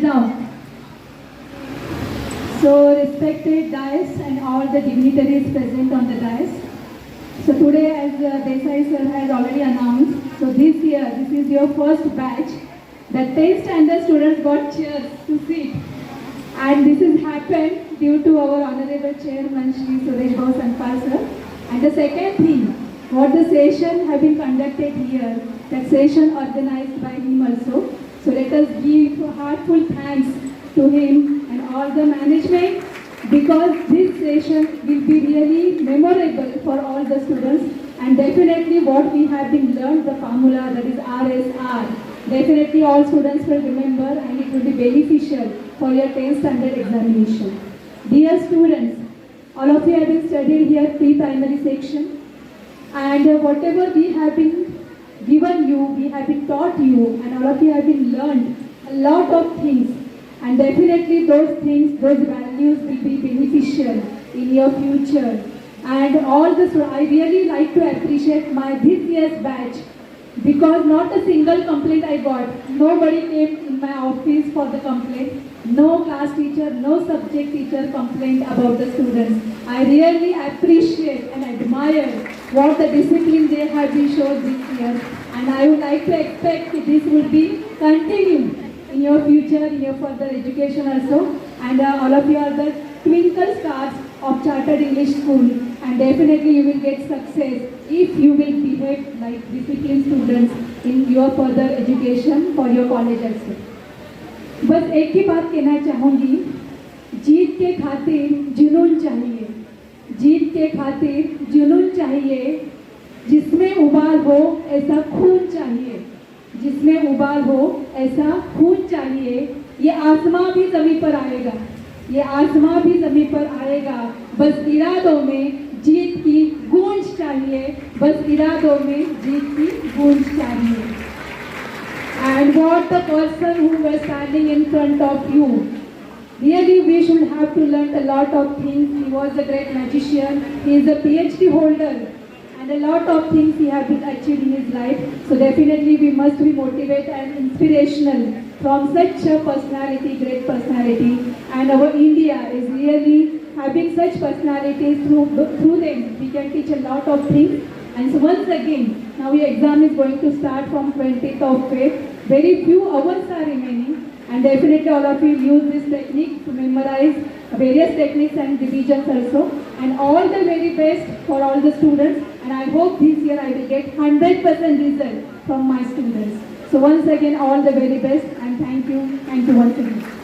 Now, so respected dais and all the dignitaries present on the dais. So today, as Desai sir has already announced, so this year, this is your first batch. The 10th standard students got chairs to sit. And this has happened due to our honorable chairman, Shri Suresh Bhau Sanpal sir. And the second thing, what the session have been conducted here, that session organized by him also. So let us give heartful thanks to him and all the management, because this session will be really memorable for all the students, and definitely what we have been learned, the formula, that is RSR, definitely all students will remember, and it will be beneficial for your 10th standard examination. Dear students, all of you have been studied here pre-primary section, and whatever we have been given you, we have been taught you, and all of you have been learned a lot of things. And definitely those things, those values will be beneficial in your future. And all this, I really like to appreciate my this year's batch, because not a single complaint I got. Nobody came in my office for the complaint. No class teacher, no subject teacher complained about the students. I really appreciate and admire what the discipline they have been shown this year. And I would like to expect this will be continued in your future, in your further education also. And all of you are the twinkle stars of Chartered English School, and definitely you will get success if you will behave like disciplined students in your further education for your college also. बस एक ही बात कहना चाहूँगी, जीत के खातिर जुनून चाहिए, जीत के खातिर जुनून चाहिए, जिसमें उबाल हो ऐसा खून चाहिए, जिसमें उबाल हो ऐसा खून चाहिए। ये आसमां भी ज़मीन पर आएगा, ये आसमां भी ज़मीन पर आएगा, बस इरादों में जीत की गूंज चाहिए, बस इरादों में जीत की गूंज चाहिए। And what the person who was standing in front of you, really we should have to learn a lot of things. He was a great magician, he is a PhD holder, and a lot of things he has been achieved in his life. So definitely we must be motivated and inspirational from such a personality, great personality. And our India is really having such personalities. Through them we can teach a lot of things. And so once again, now your exam is going to start from 20th of Feb. Very few hours are remaining, and definitely all of you use this technique to memorize various techniques and divisions also. And all the very best for all the students. And I hope this year I will get 100% result from my students. So once again, all the very best, and thank you once again.